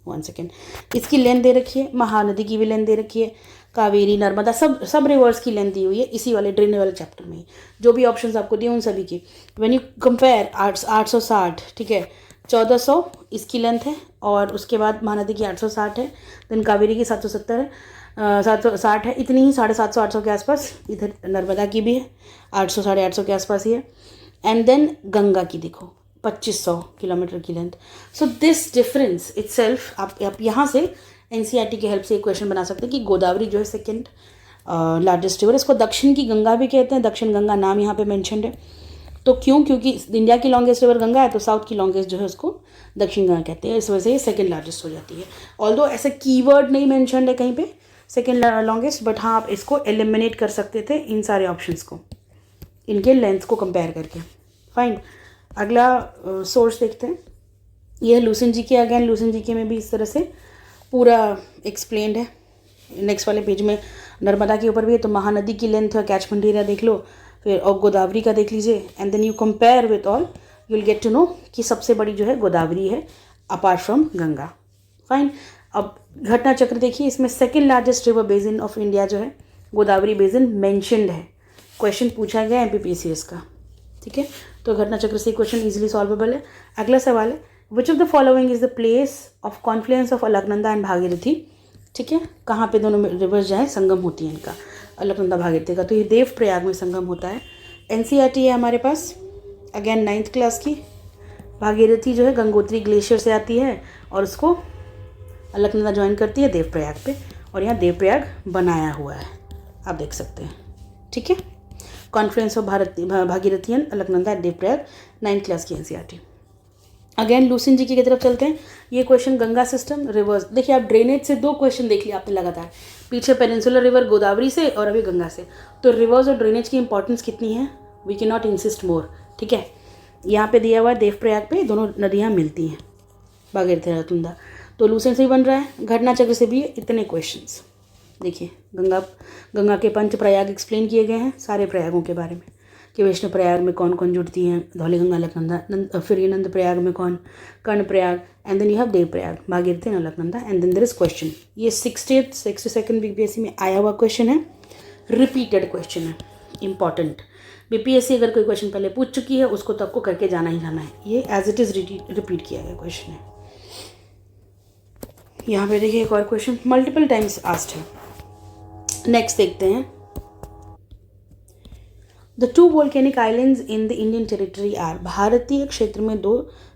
1 सेकेंड, इसकी लेंथ दे रखी है, महानदी की भी लेंथ दे रखी है, कावेरी, नर्मदा, सब रिवर्स की लेंथ दी हुई है इसी वाले ड्रेनेज वाले चैप्टर में। जो भी ऑप्शंस आपको दिए उन सभी की व्हेन यू कंपेयर 860, ठीक है, 1400 इसकी लेंथ है, और उसके बाद महानदी की 860 है, देन कावेरी की 770 है, 760 है, इतनी ही 750 800 के आसपास। इधर नर्मदा की भी है 800 850 के आसपास ही है, एंड देन गंगा की देखो 2500 किलोमीटर की length. So this difference itself आप यहाँ से एनसीईआरटी की हेल्प से एक क्वेश्चन बना सकते हैं कि गोदावरी जो है सेकेंड लार्जेस्ट रिवर, इसको दक्षिण की गंगा भी कहते हैं, दक्षिण गंगा नाम यहाँ पे मेंशन्ड है। तो क्यों? क्योंकि इंडिया की लॉन्गेस्ट रिवर गंगा है, तो साउथ की लॉन्गेस्ट जो है उसको दक्षिण गंगा कहते हैं, इस वजह से ये सेकेंड लार्जेस्ट हो जाती है। ऑल्दो ऐसा कीवर्ड नहीं मेंशन है कहीं पे सेकेंड लॉन्गेस्ट, बट हाँ आप इसको एलिमिनेट कर सकते थे इन सारे ऑप्शंस को, इनके लेंथ को कंपेयर करके। फाइन, अगला सोर्स देखते हैं। ये Lucent GK, again Lucent GK में भी इस तरह से पूरा एक्सप्लेन्ड है। नेक्स्ट वाले पेज में नर्मदा के ऊपर भी है, तो महानदी की लेंथ और कैचमेंट एरिया देख लो, फिर और गोदावरी का देख लीजिए, and then you compare with all, you will get to know कि सबसे बड़ी जो है गोदावरी है अपार्ट फ्रॉम गंगा। फाइन, अब घटना चक्र देखिए, इसमें second largest river basin of India जो है गोदावरी बेसिन मेंशनड है। क्वेश्चन पूछा गया MPPCS का, ठीक है, तो घटना चक्र से क्वेश्चन इजीली सॉल्वेबल है। अगला सवाल है, विच of the following is the place of Confluence of Alaknanda and Bhagirathi, ठीक है, कहाँ पे दोनों रिवर्स जो है संगम होती है इनका, अलकनंदा भागीरथी का, तो ये देवप्रयाग में संगम होता है। NCERT है हमारे पास, अगेन 9th क्लास की। भागीरथी जो है गंगोत्री ग्लेशियर से आती है और उसको अलकनंदा ज्वाइन करती है देवप्रयाग पे, और यहाँ देवप्रयाग बनाया हुआ है, आप देख सकते हैं, ठीक है। Confluence of Bhagirathi and Alaknanda at Devprayag, 9th class की NCERT। अगेन लूसेंट जीके की तरफ चलते हैं। ये क्वेश्चन गंगा सिस्टम रिवर्स, देखिए आप ड्रेनेज से 2 क्वेश्चन देख लिया आपने लगातार, पीछे पेनिनसुलर रिवर गोदावरी से और अभी गंगा से, तो रिवर्स और ड्रेनेज की इंपॉर्टेंस कितनी है, वी कैन नॉट इंसिस्ट मोर, ठीक है। यहाँ पे दिया हुआ है देवप्रयाग पे दोनों नदियाँ मिलती हैं, भागीरथी और अलकनंदा, तो लूसेंट से ही बन रहा है। घटना चक्र से भी इतने क्वेश्चंस देखिए, गंगा के 5 प्रयाग एक्सप्लेन किए गए हैं, सारे प्रयागों के बारे में, कि वैष्णव प्रयाग में कौन कौन जुड़ती हैं, धौली गंगा अलकनंदा, फिर ये नंद प्रयाग में कौन, Karna Prayag, and then you have Dev Prayag, Bhagirathi and Alaknanda, and then there is question. ये 62nd BPSC में आया हुआ क्वेश्चन है, रिपीटेड क्वेश्चन है, इंपॉर्टेंट। BPSC अगर कोई क्वेश्चन पहले पूछ चुकी है उसको तो आपको करके जाना ही जाना है, ये एज इट इज़ रिपीट किया गया क्वेश्चन है। यहाँ पे देखिए एक और क्वेश्चन मल्टीपल टाइम्स आस्क्ड है। नेक्स्ट देखते हैं, the 2 volcanic islands in the Indian territory are, भारतीय क्षेत्र में 2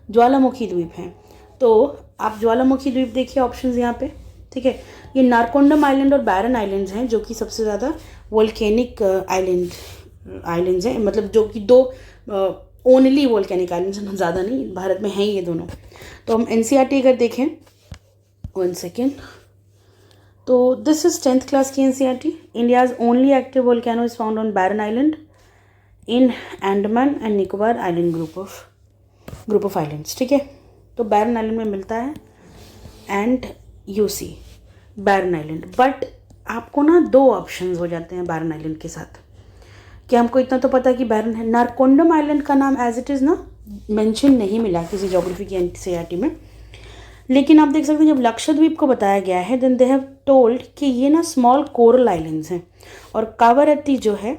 ज्वालामुखी द्वीप हैं। तो आप ज्वालामुखी द्वीप देखिए ऑप्शंस यहाँ पे, ठीक है, ये नारकोंडम आइलैंड और बैरन आइलैंड्स हैं, जो कि सबसे ज़्यादा वोल्केनिक आइलैंड्स हैं, मतलब जो कि 2 ओनली वोल्केनिक आइलैंड्स हैं, ज़्यादा नहीं, भारत में हैं ये दोनों। तो हम NCERT अगर देखें, 1 सेकेंड, तो दिस इज 10th क्लास की NCERT। India's only active volcano is found on Barren Island in Andaman and Nicobar island group of islands, ठीक है, तो बैरन आइलैंड में मिलता है and UC Barren Island. But आपको ना 2 ऑप्शंस हो जाते हैं बैरन आइलैंड के साथ, कि हमको इतना तो पता है कि बैरन है। नारकोंडम आइलैंड का नाम एज इट इज़ ना मेंशन नहीं मिला किसी ज्योग्राफी की NCERT में, लेकिन आप देख सकते हैं जब लक्षद्वीप को बताया गया है देन दे हैव टोल्ड कि ये ना स्मॉल कोरल आइलैंड्स हैं, और कावारत्ती जो है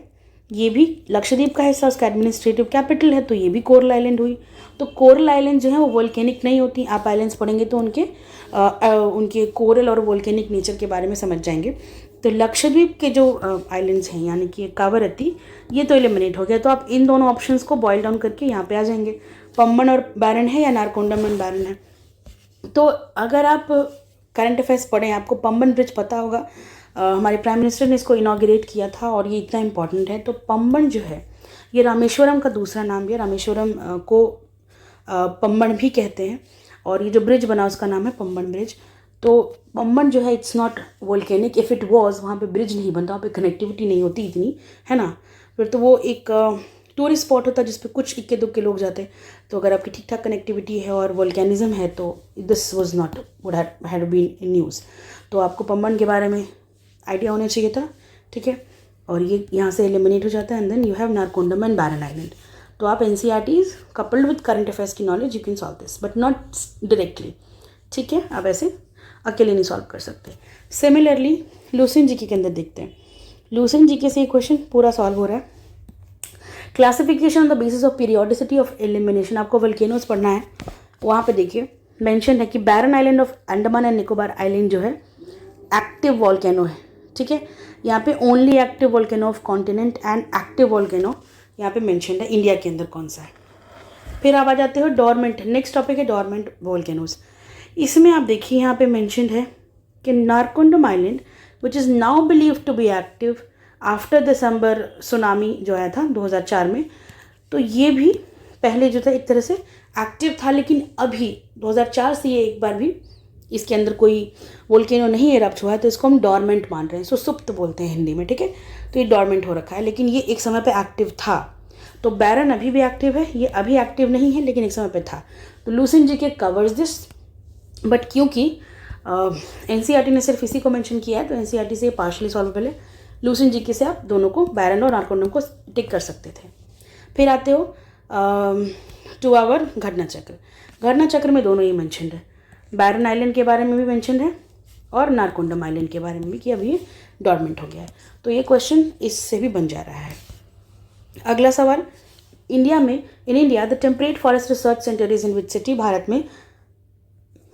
ये भी लक्षद्वीप का हिस्सा, उसका एडमिनिस्ट्रेटिव कैपिटल है, तो ये भी कोरल आइलैंड हुई। तो कोरल आइलैंड जो है वो वोल्केनिक नहीं होती, आप आइलैंड्स पढ़ेंगे तो उनके कोरल और वोल्केनिक नेचर के बारे में समझ जाएंगे। तो लक्षद्वीप के जो आइलैंड्स हैं यानी कि कावारत्ती, ये तो एलिमिनेट हो गया, तो आप इन दोनों ऑप्शंस को बॉइल डाउन करके यहाँ पे आ जाएंगे, पम्बन और बैरन है या नारकोंडम एंड बैरन है। तो अगर आप करंट अफेयर्स पढ़ें, आपको पम्बन ब्रिज पता होगा, हमारे प्राइम मिनिस्टर ने इसको इनॉग्रेट किया था और ये इतना इम्पॉर्टेंट है। तो पम्बन जो है ये रामेश्वरम का दूसरा नाम भी है, रामेश्वरम को पम्बन भी कहते हैं, और ये जो ब्रिज बना उसका नाम है पम्बन ब्रिज। तो पम्बन जो है it's not volcanic, if it was, वहाँ पे ब्रिज नहीं बनता, वहाँ पे कनेक्टिविटी नहीं होती इतनी, है ना, फिर तो वो एक टूरिस्ट स्पॉट होता है जिस पे कुछ इक्के दुक्के लोग जाते हैं। तो अगर आपकी ठीक ठाक कनेक्टिविटी है और वोल्केनिज्म है तो this was not would have been in news. तो आपको पम्बन के बारे में आइडिया होना चाहिए था, ठीक है, और ये यहाँ से एलिमिनेट हो जाता है, and then you have Narcondam and barren island. तो आप NCERTs coupled with current affairs की knowledge you can solve this, but not directly, ठीक है, आप ऐसे अकेले नहीं सॉल्व कर सकते। सिमिलरली लूसेंट जीके के अंदर देखते हैं, लूसेंट जीके से ये क्वेश्चन पूरा सॉल्व हो रहा है। Classification on the basis of periodicity of elimination, आपको वोल्केनोस पढ़ना है, वहाँ पे देखिए मेंशन है कि barren island of Andaman and Nicobar island जो है एक्टिव वोल्केनो है, ठीक है, यहाँ पे only active volcano of continent and active volcano यहाँ पे मेंशन है इंडिया के अंदर कौन सा है। फिर आप आ जाते हो डोरमेंट, नेक्स्ट टॉपिक है डोरमेंट वोल्केनोस। इसमें आप देखिए यहाँ पे मेंशन है कि Narcondam island which is now believe to be active after December tsunami जो आया था 2004 में, तो ये भी पहले जो था एक तरह से एक्टिव था, लेकिन अभी 2004 से ये एक बार भी इसके अंदर कोई वोल्केनो नहीं एरप्ट हुआ है, तो इसको हम डॉर्मेंट मान रहे हैं, सुप्त बोलते हैं हिंदी में, ठीक है। तो ये डॉर्मेंट हो रखा है, लेकिन ये एक समय पे एक्टिव था। तो बैरन अभी भी एक्टिव है, ये अभी एक्टिव नहीं है, लेकिन एक समय पे था। तो Lucent GK covers this, but क्योंकि एनसीईआरटी ने सिर्फ इसी को मेंशन किया है, तो एनसीईआरटी से ये पार्शली सॉल्वेबल है। लूसेंट जीके से आप दोनों को, बैरन और नारकोंडम को, टिक कर सकते थे। फिर आते हो टू आवर घटना चक्र। घटना चक्र में दोनों ही मेंशनड है, बैरन आइलैंड के बारे में भी मेंशन है और नारकोंडम आइलैंड के बारे में भी, कि अभी ये डॉर्मेंट हो गया है। तो ये क्वेश्चन इससे भी बन जा रहा है। अगला सवाल, इंडिया में, in India the temperate forest research centre is in which city? Bharat में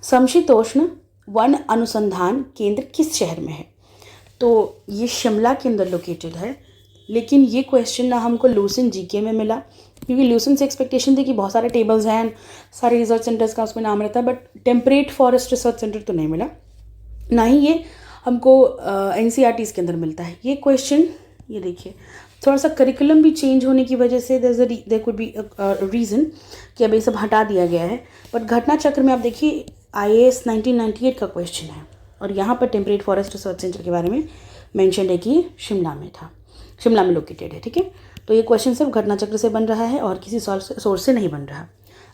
समशीतोष्ण वन अनुसंधान केंद्र किस शहर में है? तो ये शिमला के अंदर लोकेटेड है, लेकिन ये क्वेश्चन ना हमको लूसेंट जीके में मिला, क्योंकि लूसेंट से एक्सपेक्टेशन थी कि बहुत सारे टेबल्स हैं, सारे रिसर्च सेंटर्स का उसमें नाम रहता है, but temperate forest research centre तो नहीं मिला। ना ही ये हमको एनसीईआरटीज़ के अंदर मिलता है ये क्वेश्चन। ये देखिए, थोड़ा सा करिकुलम भी चेंज होने की वजह से देयर कुड बी रीज़न कि अब ये सब हटा दिया गया है। बट घटना चक्र में आप देखिए IAS 1998 का क्वेश्चन है, और यहाँ पर टेम्परेट फॉरेस्ट रिसर्च सेंटर के बारे में मेंशन है कि शिमला में था, शिमला में लोकेटेड है, ठीक है। तो ये क्वेश्चन सिर्फ घटना चक्र से बन रहा है और किसी सोर्स से नहीं बन रहा।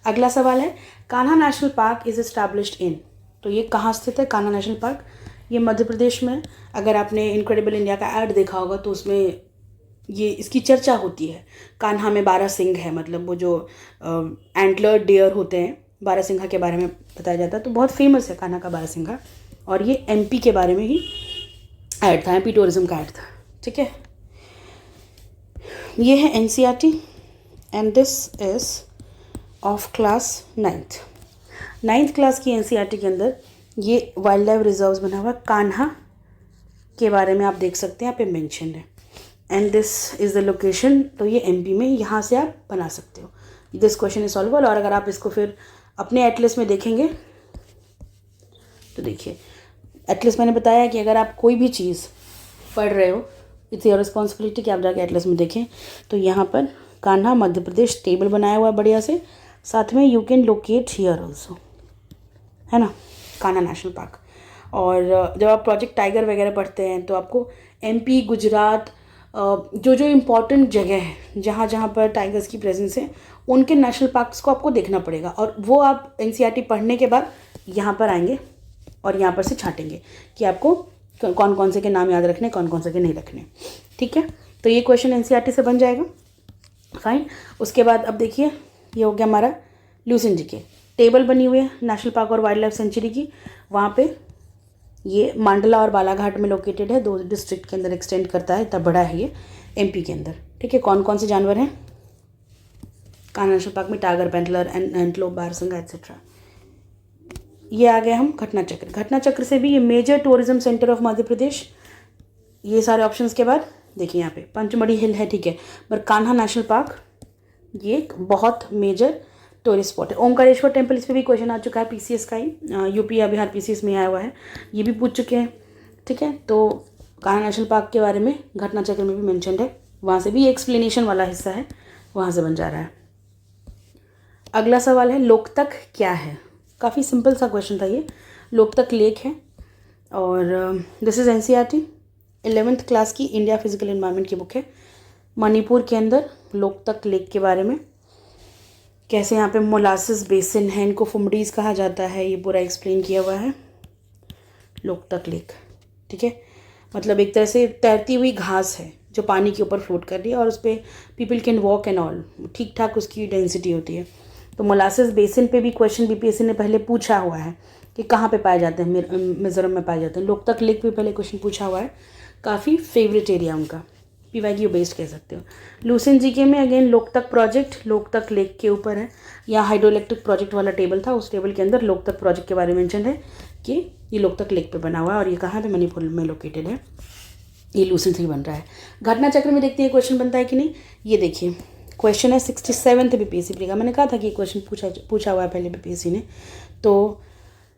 अगला सवाल है, Kanha national park is established in? तो ये कहाँ स्थित है कान्हा नेशनल पार्क? ये मध्य प्रदेश में। अगर आपने इनक्रेडिबल इंडिया का ऐड देखा होगा तो उसमें ये इसकी चर्चा होती है। कान्हा में 12 सिंह है, मतलब वो जो एंटलर डियर होते हैं, 12 सिंघा के बारे में बताया जाता है। तो बहुत फेमस है कान्हा का 12 सिंघा, और ये MP के बारे में ही ऐड था, MP टूरिज्म का ऐड था, ठीक है। ये है NCERT and this is of class 9th class की NCERT के अंदर ये वाइल्ड लाइफ रिजर्व्स बना हुआ कान्हा के बारे में आप देख सकते हैं, यहाँ पे मेंशन है, and this is the location. तो ये MP में, यहाँ से आप बना सकते हो। This question is solvable. और अगर आप इसको फिर अपने एटलस में देखेंगे तो देखिए, एटलस मैंने बताया कि अगर आप कोई भी चीज़ पढ़ रहे हो, इट्स योर रिस्पॉन्सिबिलिटी कि आप जाके एटलस में देखें। तो यहाँ पर कान्हा मध्य प्रदेश टेबल बनाया हुआ है बढ़िया से, साथ में you can locate here also, है ना, कान्हा नेशनल पार्क। और जब आप प्रोजेक्ट टाइगर वगैरह पढ़ते हैं तो आपको MP, गुजरात, जो जो इम्पॉर्टेंट जगह है जहाँ जहाँ पर टाइगर्स की प्रेजेंस है, उनके नेशनल पार्क्स को आपको देखना पड़ेगा। और वो आप NCERT पढ़ने के बाद यहाँ पर आएंगे और यहाँ पर से छाटेंगे कि आपको कौन कौन से के नाम याद रखने, कौन कौन से के नहीं रखने, ठीक है। तो ये क्वेश्चन NCERT से बन जाएगा, फाइन। उसके बाद अब देखिए, ये हो गया हमारा लूसेंट जीके। टेबल बनी हुई है नेशनल पार्क और वाइल्ड लाइफ सेंचुरी की। वहाँ पे ये मांडला और बालाघाट में लोकेटेड है, 2 डिस्ट्रिक्ट के अंदर एक्सटेंड करता है, इतना बड़ा है ये MP के अंदर, ठीक है। कौन कौन से जानवर हैं कान्हा नेशनल पार्क में? टाइगर, पेंटलर, एंटलोप, बारहसिंगा एट्सेट्रा। ये आ गए हम घटना चक्र। घटना चक्र से भी ये major tourism centre of Madhya Pradesh. ये सारे ऑप्शंस के बाद देखिए यहाँ पे पंचमढ़ी हिल है, ठीक है, पर कान्हा नेशनल पार्क ये एक बहुत मेजर टूरिस्ट स्पॉट है। ओमकारेश्वर टेम्पल, इस पर भी क्वेश्चन आ चुका है PCS का ही, UP या बिहार PCS में आया हुआ है, ये भी पूछ चुके हैं, ठीक है। तो कान्हा नेशनल पार्क के बारे में घटना चक्र में भी मेंशन्ड है, वहाँ से भी एक्सप्लेनेशन वाला हिस्सा है, वहाँ से बन जा रहा है। अगला सवाल है, लोकतक क्या है? काफ़ी सिंपल सा क्वेश्चन था ये। लोकतक लेक है, और this is NCERT 11th class की इंडिया फिजिकल एनवायरनमेंट की बुक है। मणिपुर के अंदर लोकतक लेक के बारे में, कैसे यहाँ पे मोलासिस बेसिन है, इनको फुमडीज कहा जाता है, ये पूरा एक्सप्लेन किया हुआ है। लोकतक लेक, ठीक है, मतलब एक तरह से तैरती हुई घास है जो पानी के ऊपर फ्लोट कर रही है, और उस पर people can walk and all, ठीक ठाक उसकी डेंसिटी होती है। तो मोलासिस बेसिन पे भी क्वेश्चन BPSC ने पहले पूछा हुआ है कि कहाँ पे पाए जाते हैं, मिजोरम में पाए जाते हैं। लोकतक लेक पे पहले क्वेश्चन पूछा हुआ है, काफ़ी फेवरेट एरिया उनका, PYQ बेस्ड कह सकते हो। लूसेंट जीके में again Loktak project Loktak lake के ऊपर है। यहाँ हाइड्रो इलेक्ट्रिक प्रोजेक्ट वाला टेबल था, उस टेबल के अंदर लोकतक प्रोजेक्ट के बारे में मेंशन है कि ये लोकतक लेक पे बना हुआ है, और ये कहाँ पे? मणिपुर में लोकेटेड है। ये लूसेंट से बन रहा है। घटना चक्र में देखते हैं क्वेश्चन बनता है कि नहीं। ये देखिए क्वेश्चन है 67th BPSC का, मैंने कहा था कि क्वेश्चन पूछा हुआ है पहले BPSC ने। तो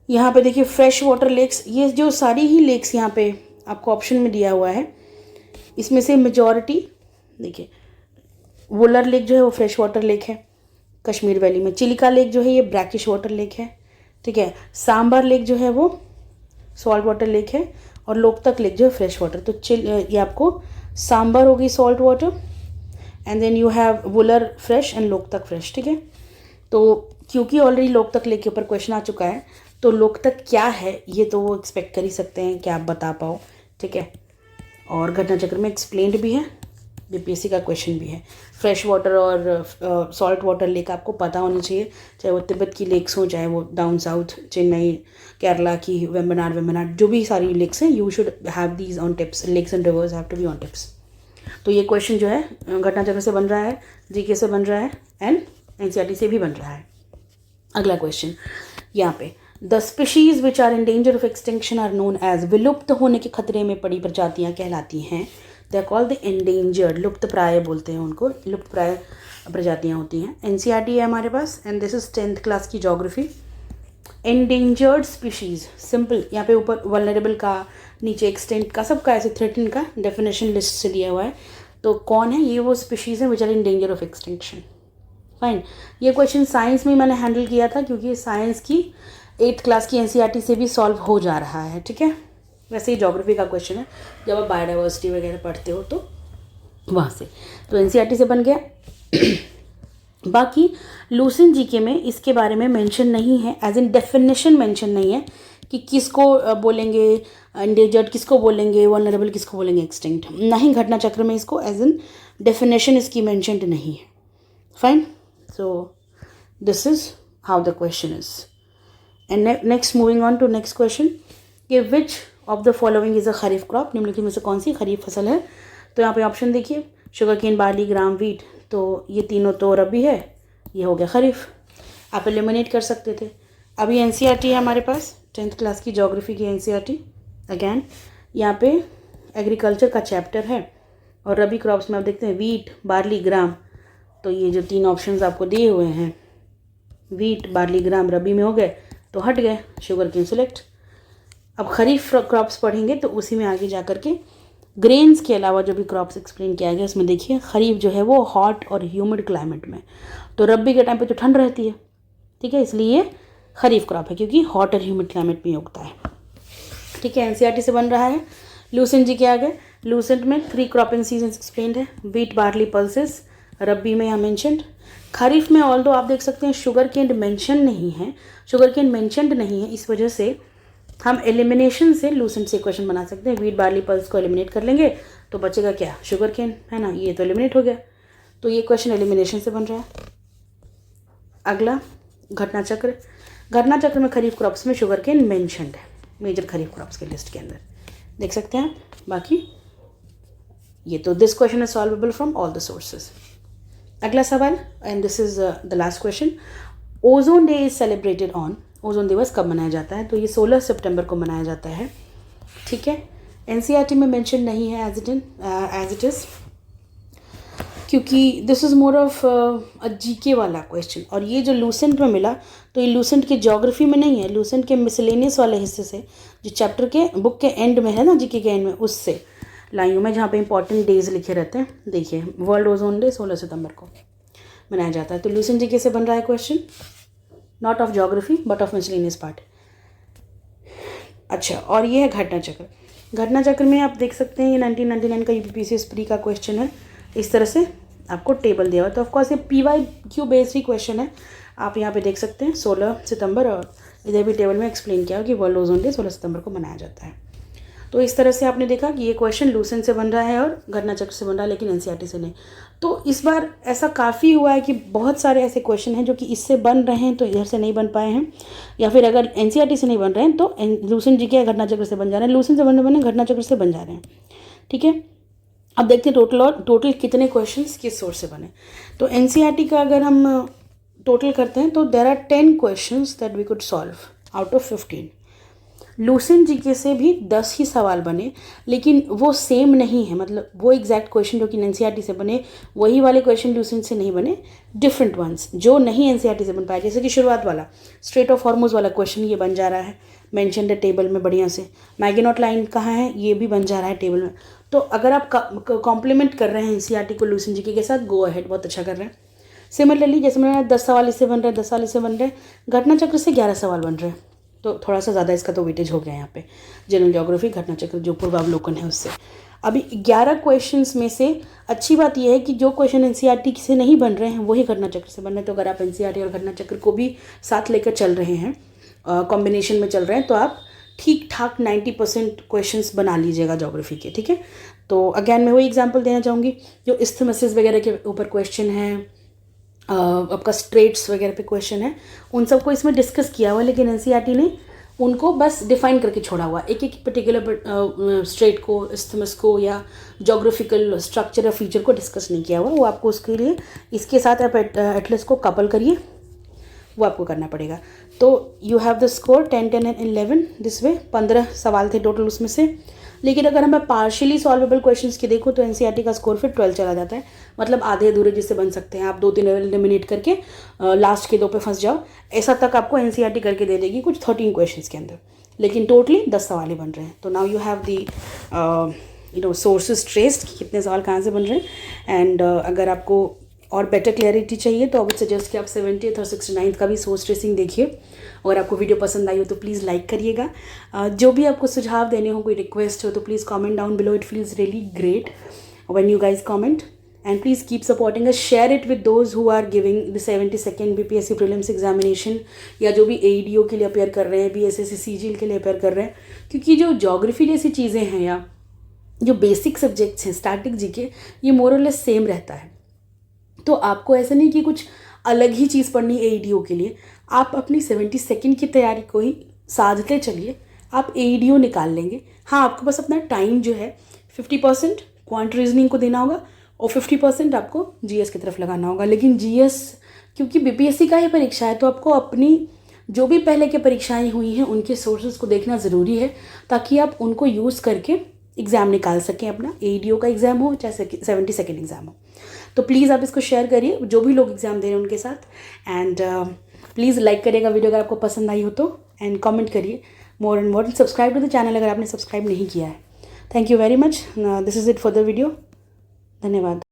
यहाँ पे देखिए फ्रेश वाटर लेक्स, ये जो सारी ही लेक्स यहाँ पे आपको ऑप्शन में दिया हुआ है, इसमें से मेजॉरिटी देखिए वुलर लेक जो है वो फ्रेश वाटर लेक है कश्मीर वैली में। चिलिका लेक जो है ये ब्रैकिश वाटर लेक है, ठीक है। सांबर लेक जो है वो सॉल्ट वाटर लेक है, और लोकतक लेक जो है फ्रेश वाटर। तो ये आपको सांबर होगी salt water, and then you have Wular fresh and Loktak fresh, ठीक है। तो क्योंकि ऑलरेडी लोकतक लेक के ऊपर क्वेश्चन आ चुका है, तो लोकतक क्या है ये तो वो एक्सपेक्ट कर ही सकते हैं कि आप बता पाओ, ठीक है। और घटना चक्र में एक्सप्लेन्ड भी है, बीपीएससी का क्वेश्चन भी है। फ्रेश वाटर और सॉल्ट वाटर लेक आपको पता होनी चाहिए, चाहे वो तिब्बत की लेक्स हों, चाहे वो डाउन साउथ चेन्नई केरला की वेम्बनाड जो भी सारी लेक्स हैं, you should have these on tips. Lakes and rivers have to be on tips. तो ये क्वेश्चन जो है घटना चक्र से बन रहा है, जीके से बन रहा है, एंड एनसीईआरटी से भी बन रहा है। अगला क्वेश्चन यहाँ पे, the species which are in danger of extinction are known as, विलुप्त होने के खतरे में पड़ी प्रजातियाँ कहलाती हैं। They are called the endangered, लुप्त प्राय बोलते हैं उनको, लुप्त प्राय प्रजातियाँ होती हैं। एनसीईआरटी है हमारे पास, and this is 10th class की ज्योग्राफी। एंडेंजर्ड स्पीशीज, सिंपल, यहाँ पे ऊपर वल्नरेबल का, नीचे एक्सटेंट का, सबका ऐसे थ्रेटन का डेफिनेशन लिस्ट से दिया हुआ है। तो कौन है ये वो स्पीशीज़ हैं which are in danger of extinction. Fine, ये क्वेश्चन साइंस में मैंने हैंडल किया था, क्योंकि साइंस की 8th क्लास की एनसीईआरटी से भी सॉल्व हो जा रहा है, ठीक है। वैसे ही ज्योग्राफी का क्वेश्चन है, जब आप बायोडाइवर्सिटी वगैरह पढ़ते हो तो वहाँ से, तो एनसीईआरटी से बन गया। बाकी लूसेंट जीके में इसके बारे में मेंशन नहीं है, एज इन डेफिनेशन मेंशन नहीं है कि किसको बोलेंगे एंडेंजर्ड, किसको बोलेंगे वल्नरेबल, किसको बोलेंगे एक्सटिंक्ट। नहीं, घटना चक्र में इसको एज इन डेफिनेशन इसकी मेंशनड नहीं है। Fine, so this is how the question is. And next, moving on to next question, कि which of the following is a kharif crop, निम्नलिखित में से कौन सी खरीफ फसल है। तो यहाँ पे ऑप्शन देखिए, शुगर केन, बार्ली, ग्राम, वीट, तो ये तीनों तो रबी है, ये हो गया खरीफ। आप एलिमिनेट कर सकते थे। अभी एनसीईआरटी है हमारे पास, 10th क्लास की ज्योग्राफी की एनसीईआरटी। अगैन यहाँ पे एग्रीकल्चर का चैप्टर है, और रबी क्रॉप्स में आप देखते हैं वीट, बार्ली, ग्राम। तो ये जो 3 ऑप्शंस आपको दिए हुए हैं, वीट, बार्ली, ग्राम रबी में हो गए, तो हट गए, शुगर केन सिलेक्ट। अब खरीफ क्रॉप्स पढ़ेंगे तो उसी में आगे जा कर के ग्रेन्स के अलावा जो भी क्रॉप्स एक्सप्लेन किया गया उसमें देखिए, खरीफ जो है वो हॉट और ह्यूमिड क्लाइमेट में, तो रबी के टाइम पे तो ठंड रहती है, ठीक है, इसलिए खरीफ क्रॉप है, क्योंकि हॉट और ह्यूमिड क्लाइमेट में उगता है, ठीक है। एनसीईआरटी से बन रहा है। लूसेंट जी के आगे, लूसेंट में 3 क्रॉपिंग सीजन्स एक्सप्लेन्ड है, वीट, बार्ली, पल्सेस, रबी में यहाँ मेंशनड। खरीफ में ऑल्दो आप देख सकते हैं शुगर केन मेंशन नहीं है, शुगर केन मेंशनड नहीं है, इस वजह से हम एलिमिनेशन से लूसेंट से क्वेश्चन बना सकते हैं। वीट, बार्ली, पल्स को एलिमिनेट कर लेंगे तो बचेगा क्या, शुगर केन, है ना, ये तो एलिमिनेट हो गया, तो ये क्वेश्चन एलिमिनेशन से बन रहा है। अगला घटना चक्र, घटना चक्र में खरीफ क्रॉप्स में शुगर केन मेंशनड है, मेजर खरीफ क्रॉप्स के लिस्ट के अंदर देख सकते हैं। बाकी ये तो this question is solvable from all the sources. अगला सवाल, and this is the last question, ozone day is celebrated on, ozone दिवस कब मनाया जाता है। तो ये 16 सितंबर को मनाया जाता है, ठीक है। एनसीईआरटी में मेंशन नहीं है एज इट इज़, क्योंकि this is more of a GK वाला क्वेश्चन, और ये जो लूसेंट में मिला तो ये लूसेंट के ज्योग्राफी में नहीं है, लूसेंट के मिसलेनियस वाले हिस्से से, जो चैप्टर के बुक के एंड में है ना, जीके के एंड में, उससे लाई हूँ मैं, जहाँ पे इंपॉर्टेंट डेज लिखे रहते हैं। देखिए, वर्ल्ड ओजोन डे 16 सितंबर को मनाया जाता है। तो लूसेंट जीके से बन रहा है question, not of geography but of miscellaneous part. अच्छा, और ये है घटना चक्र। घटना चक्र में आप देख सकते हैं ये 1999 का यूपीपीसीएस प्री का क्वेश्चन है, इस तरह से आपको टेबल दिया हुआ है। तो ऑफकोर्स ये PYQ बेस्ड ही क्वेश्चन है, आप यहाँ पे देख सकते हैं 16 सितंबर, और इधर भी टेबल में एक्सप्लेन किया हो कि वर्ल्ड ओजोन डे 16 सितंबर को मनाया जाता है। तो इस तरह से आपने देखा कि ये क्वेश्चन लूसेंट से बन रहा है और घटना चक्र से बन रहा है, लेकिन एनसीईआरटी से नहीं। तो इस बार ऐसा काफ़ी हुआ है कि बहुत सारे ऐसे क्वेश्चन हैं जो कि इससे बन रहे हैं तो इधर से नहीं बन पाए हैं, या फिर अगर एनसीईआरटी से नहीं बन रहे हैं तो लूसेंट जी के घटना चक्र से बन जा रहे हैं, लूसेंट से बने घटना चक्र से बन जा रहे हैं, ठीक है। अब देखते हैं टोटल कितने क्वेश्चंस किस सोर्स से बने। तो एनसीईआरटी का अगर हम टोटल करते हैं तो there are 10 questions that we could solve out of 15। Lucent GK से भी 10 ही सवाल बने, लेकिन वो सेम नहीं है, मतलब वो एग्जैक्ट क्वेश्चन जो कि एनसीईआरटी से बने वही वाले क्वेश्चन लूसेंट से नहीं बने, डिफरेंट वंस जो नहीं एनसीईआरटी से बन पाए। जैसे कि शुरुआत वाला स्ट्रेट ऑफ हॉर्मुज वाला क्वेश्चन ये बन जा रहा है, मेंशन द टेबल में बढ़िया से। मैगिनॉट लाइन कहाँ है, ये भी बन जा रहा है टेबल में। तो अगर आप कॉम्प्लीमेंट कर रहे हैं एनसीईआरटी को लूसेंट जीके के साथ, गो अहेड, बहुत अच्छा कर रहे हैं। सिमिलरली जैसे मैंने 10 सवाल इससे बन रहे हैं, 10 सवाल इससे बन रहे हैं, घटना चक्र से 11 सवाल बन रहे हैं, तो थोड़ा सा ज़्यादा इसका तो वेटेज हो गया यहाँ पे। जनरल ज्योग्राफी, घटना चक्र, जो पूर्वावलोकन है उससे। अभी 11 क्वेश्चंस में से अच्छी बात यह है कि जो क्वेश्चन एनसीईआरटी से नहीं बन रहे हैं वही घटना चक्र से बन रहे हैं। तो अगर आप एनसीईआरटी और घटना चक्र को भी साथ लेकर चल रहे हैं, कॉम्बिनेशन में चल रहे हैं, तो आप ठीक ठाक 90% क्वेश्चंस बना लीजिएगा ज्योग्राफी के, ठीक है। तो अगेन मैं वही एग्जांपल देना चाहूँगी, जो इस्थमसिस वगैरह के ऊपर क्वेश्चन है, आपका स्ट्रेट्स वगैरह पे क्वेश्चन है, उन सबको इसमें डिस्कस किया हुआ है, लेकिन एनसीईआरटी ने उनको बस डिफाइन करके छोड़ा हुआ, एक एक पर्टिकुलर स्ट्रेट को, इस्थमस को या जोग्राफिकल स्ट्रक्चर या फीचर को डिस्कस नहीं किया हुआ। वो आपको उसके लिए इसके साथ आप एटलस को कपल करिए, वो आपको करना पड़ेगा। तो you have the score 10, 10 and 11 this way. 15 सवाल थे टोटल उसमें से, लेकिन अगर मैं पार्शियली सॉल्वेबल क्वेश्चंस की देखूँ तो एनसीईआरटी का स्कोर फिर 12 चला जाता है, मतलब आधे अधूरे जिससे बन सकते हैं। आप 2-3 एलिमिनेट करके लास्ट के 2 पे फंस जाओ, ऐसा तक आपको एनसीईआरटी करके दे देगी कुछ 13 क्वेश्चंस के अंदर, लेकिन टोटली 10 सवाल ही बन रहे हैं। तो now you have the sources traced कि कितने सवाल कहाँ से बन रहे हैं। एंड अगर आपको और बेटर क्लैरिटी चाहिए तो आई वुड सजेस्ट कि आप 70th और 69th का भी सोर्स ट्रेसिंग देखिए। अगर आपको वीडियो पसंद आई हो तो प्लीज़ लाइक करिएगा। जो भी आपको सुझाव देने हो, कोई रिक्वेस्ट हो, तो please comment down below. It feels really great when you guys comment, and please keep supporting us. Share it with those who are giving the 72nd BPSC prelims examination, या जो भी एईडीओ के लिए अपेयर कर रहे हैं, बीएसएससी सीजीएल के लिए अपेयर कर रहे हैं। क्योंकि जो ज्योग्राफी जैसी चीज़ें हैं या जो बेसिक सब्जेक्ट्स हैं, स्टैटिक जीके, ये मोर और लेस सेम रहता है। तो आपको ऐसा नहीं कि कुछ अलग ही चीज़ पढ़नी एईडीओ के लिए, आप अपनी 72nd की तैयारी को ही साधते चलिए, आप एईडीओ निकाल लेंगे। हाँ, आपको बस अपना टाइम जो है 50% क्वांट रीजनिंग को देना होगा और 50% आपको जीएस की तरफ लगाना होगा। लेकिन जीएस क्योंकि बीपीएससी का ही परीक्षा है, तो आपको अपनी जो भी पहले की परीक्षाएं हुई हैं उनके सोर्सेज को देखना ज़रूरी है, ताकि आप उनको यूज़ करके एग्ज़ाम निकाल सकें अपना। एईडीओ का एग्ज़ाम हो चाहे 72nd एग्ज़ाम हो। तो प्लीज़ आप इसको शेयर करिए जो भी लोग एग्ज़ाम दे रहे हैं उनके साथ। एंड प्लीज़ लाइक करिएगा वीडियो अगर आपको पसंद आई हो तो, एंड कमेंट करिए more and more. Subscribe to the channel अगर आपने सब्सक्राइब नहीं किया है। Thank you very much. This is it for the video. धन्यवाद।